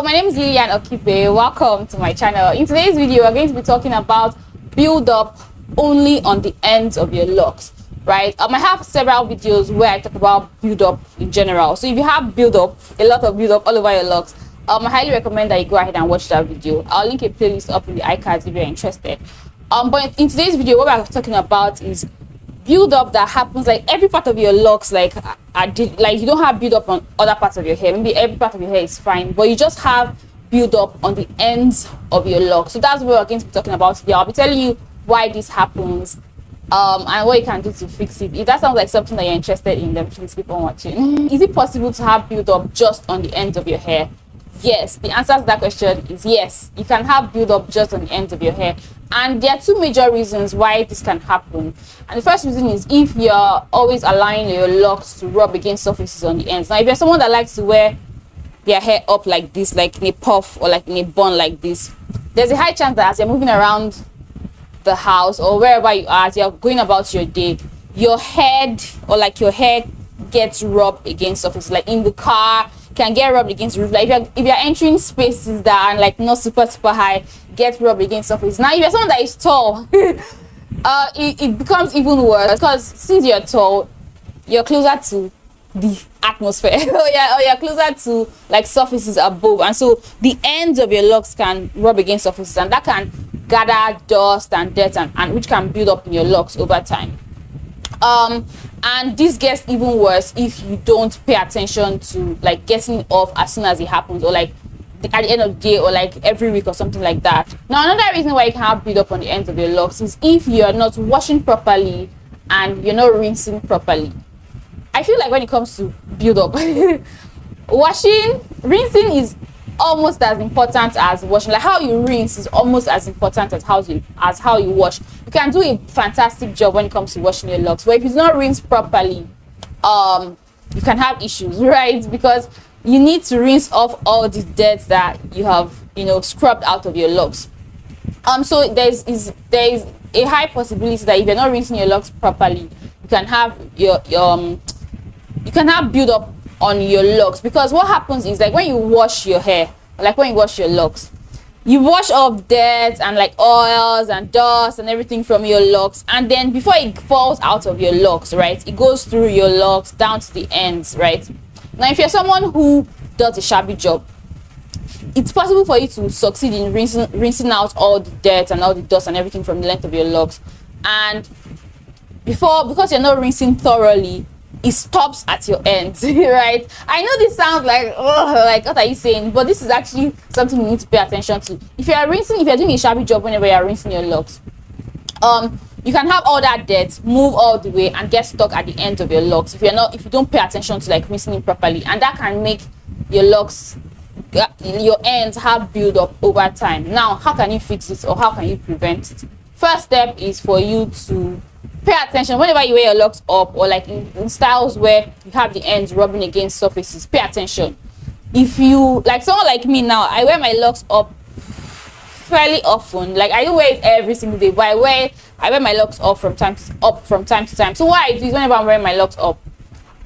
My name is Lilian Okibe. Welcome to my channel. In today's video, we're going to be talking about build up only on the ends of your locks, right? I have several videos where I talk about build up in general. So if you have build up, a lot of build up all over your locks, I highly recommend that you go ahead and watch that video. I'll link a playlist up in the iCards if you're interested. But in today's video, what we're talking about is build up that happens like every part of your locks, like you don't have build up on other parts of your hair. Maybe every part of your hair is fine, but you just have build up on the ends of your locks. So that's what we're going to be talking about today. I'll be telling you why this happens and what you can do to fix it. If that sounds like something that you're interested in, then please keep on watching. Is it possible to have build up just on the ends of your hair? Yes, the answer to that question is yes. You can have build up just on the ends of your hair, and there are two major reasons why this can happen. And the first reason is if you're always allowing your locks to rub against surfaces on the ends. Now, if you're someone that likes to wear their hair up like this, like in a puff or like in a bun like this, there's a high chance that as you're moving around the house or wherever you are, as you're going about your day, your head or like your hair gets rubbed against surfaces, like in the car, can get rubbed against the roof. Like if you're entering spaces that are like not super high, get rubbed against surface. Now if you're someone that is tall, it becomes even worse, because since you're tall, you're closer to the atmosphere or you're closer to like surfaces above, and so the ends of your locks can rub against surfaces, and that can gather dust and dirt and which can build up in your locks over time. And this gets even worse if you don't pay attention to like getting it off as soon as it happens, or like at the end of the day, or like every week or something like that. Now, another reason why you can have build up on the ends of your locks is if you're not washing properly and you're not rinsing properly. I feel like when it comes to build up, rinsing is almost as important as washing. Like how you rinse is almost as important as how you wash. You can do a fantastic job when it comes to washing your locks, but if it's not rinsed properly, you can have issues, right? Because you need to rinse off all the dirt that you have, scrubbed out of your locks. So there's a high possibility that if you're not rinsing your locks properly, you can have you can have build up on your locks. Because what happens is, like when you wash your hair, like when you wash your locks, you wash off dirt and like oils and dust and everything from your locks, and then before it falls out of your locks, right, it goes through your locks down to the ends, right? Now if you're someone who does a shabby job, it's possible for you to succeed in rinsing out all the dirt and all the dust and everything from the length of your locks, and because you're not rinsing thoroughly, it stops at your ends, right? I know this sounds like, oh, like what are you saying? But this is actually something you need to pay attention to. If you're doing a shabby job whenever you're rinsing your locks, you can have all that dirt move all the way and get stuck at the ends of your locks if you don't pay attention to like rinsing it properly, and that can make your locks, your ends, have build up over time. Now, how can you fix it, or how can you prevent it? First step is for you to pay attention whenever you wear your locks up, or like in styles where you have the ends rubbing against surfaces. Pay attention. If you like someone like me now, I wear my locks up fairly often. Like I don't wear it every single day, but I wear my locks up from time to time. So what I do is whenever I'm wearing my locks up,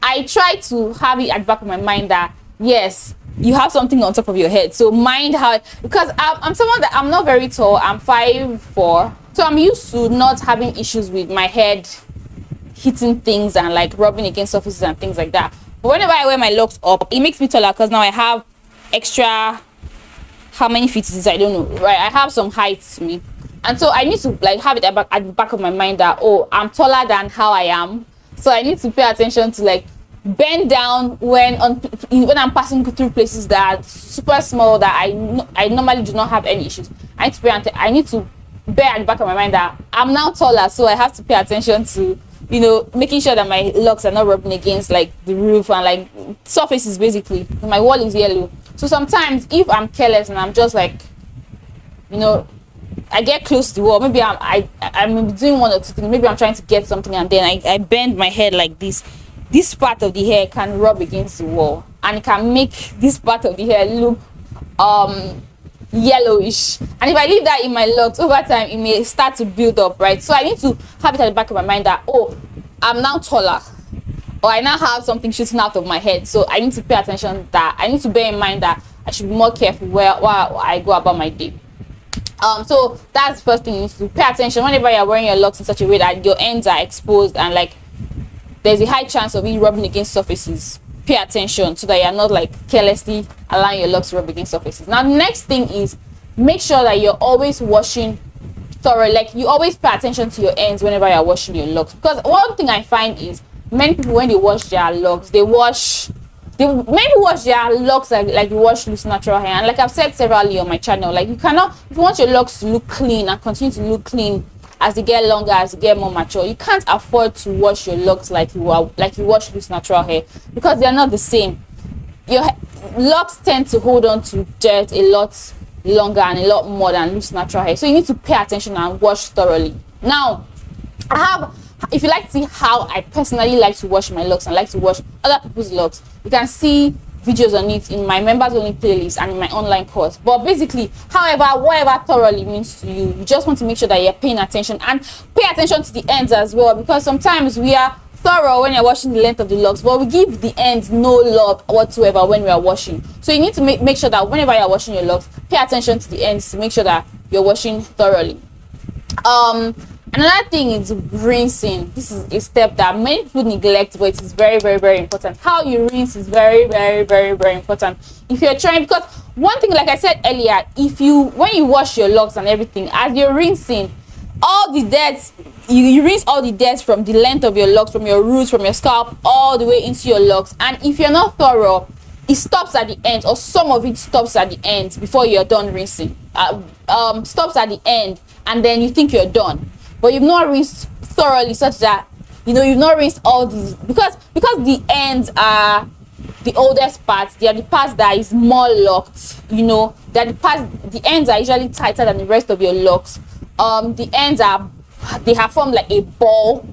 I try to have it at the back of my mind that yes, you have something on top of your head. So mind how, because I'm someone that I'm not very tall. I'm 5'4". So I'm used to not having issues with my head hitting things and like rubbing against surfaces and things like that. But whenever I wear my locks up, it makes me taller, because now I have extra, how many feet is this? I don't know, right? I have some height to me. And so I need to like have it at the back of my mind that, oh, I'm taller than how I am. So I need to pay attention to like bend down when I'm passing through places that are super small, that I normally do not have any issues. I need to bear at the back of my mind that I'm now taller, so I have to pay attention to making sure that my locks are not rubbing against like the roof and like surfaces. Basically, my wall is yellow, so sometimes if I'm careless and I'm just like I get close to the wall, maybe I'm doing one or two things, maybe I'm trying to get something, and then I bend my head like this part of the hair can rub against the wall, and it can make this part of the hair look yellowish. And if I leave that in my locks over time, it may start to build up, right? So I need to have it at the back of my mind that, oh, I'm now taller, or I now have something shooting out of my head, so I need to pay attention that I need to bear in mind that I should be more careful while I go about my day. So that's the first thing you need to do. Pay attention whenever you're wearing your locks in such a way that your ends are exposed and like there's a high chance of it rubbing against surfaces. Pay attention so that you're not like carelessly allowing your locks to rub against surfaces. Now the next thing is make sure that you're always washing thoroughly. Like you always pay attention to your ends whenever you're washing your locks, because one thing I find is many people, when they wash their locks, they maybe wash their locks like you wash loose natural hair. And like I've said severally on my channel, like you cannot, if you want your locks to look clean and continue to look clean as they get longer, as they get more mature, you can't afford to wash your locks like you wash loose natural hair, because they are not the same. Your locks tend to hold on to dirt a lot longer and a lot more than loose natural hair, so you need to pay attention and wash thoroughly. Now if you like to see how I personally like to wash my locks and like to wash other people's locks, you can see videos on it in my members only playlist and in my online course. But basically, whatever thoroughly means to you, you just want to make sure that you're paying attention, and pay attention to the ends as well, because sometimes we are thorough when you're washing the length of the locks, but we give the ends no love whatsoever when we are washing. So you need to make sure that whenever you're washing your locks, pay attention to the ends to make sure that you're washing thoroughly. Another thing is rinsing. This is a step that many people neglect, but it is very, very, very important. How you rinse is very, very, very, very important. If you're trying, because one thing, like I said earlier, when you wash your locks and everything, as you're rinsing, all the dirt, you rinse all the dirt from the length of your locks, from your roots, from your scalp, all the way into your locks. And if you're not thorough, it stops at the end, or some of it stops at the end before you're done rinsing. Stops at the end, and then you think you're done, but you've not rinsed thoroughly, such that you've not rinsed all these, because the ends are the oldest parts. They are the parts that is more locked. The ends are usually tighter than the rest of your locks. The ends they have formed like a ball,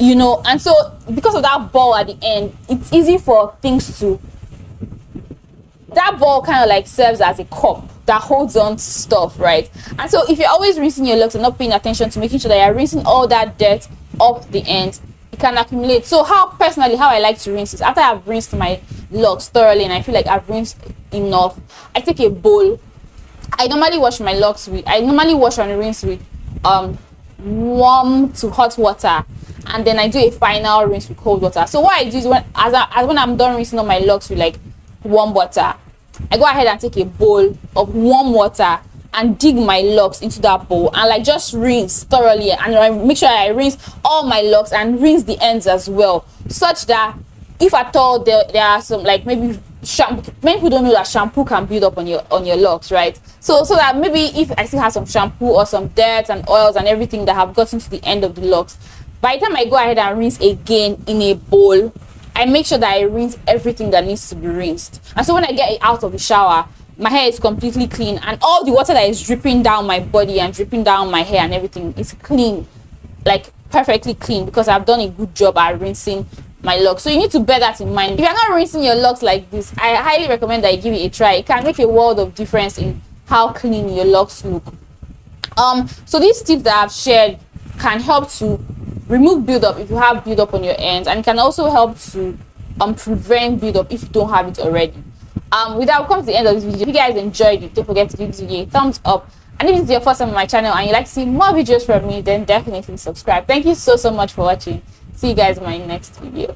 and so because of that ball at the end, it's easy for things to, that ball kind of like serves as a cup that holds on to stuff, right? And so if you're always rinsing your locks and not paying attention to making sure that you're rinsing all that dirt off the end, it can accumulate. So how I like to rinse is, after I've rinsed my locks thoroughly and I feel like I've rinsed enough, I take a bowl. I normally wash my locks and rinse with warm to hot water, and then I do a final rinse with cold water. So what I do is when I'm done rinsing all my locks with like warm water, I go ahead and take a bowl of warm water and dig my locks into that bowl and like just rinse thoroughly, and I make sure I rinse all my locks and rinse the ends as well, such that if at all there are some, like maybe shampoo, many people don't know that shampoo can build up on your locks, right? So that maybe if I still have some shampoo or some dirt and oils and everything that have gotten to the end of the locks, by the time I go ahead and rinse again in a bowl, I make sure that I rinse everything that needs to be rinsed. And so when I get out of the shower, my hair is completely clean, and all the water that is dripping down my body and dripping down my hair and everything is clean, like perfectly clean, because I've done a good job at rinsing my locks. So you need to bear that in mind. If you're not rinsing your locks like this, I highly recommend that you give it a try. It can make a world of difference in how clean your locks look. So these tips that I've shared can help to remove buildup if you have buildup on your ends, and it can also help to prevent buildup if you don't have it already. With that, we come to the end of this video. If you guys enjoyed it, don't forget to give this video a thumbs up, and if this is your first time on my channel and you like to see more videos from me, then definitely subscribe. Thank you so much for watching. See you guys in my next video.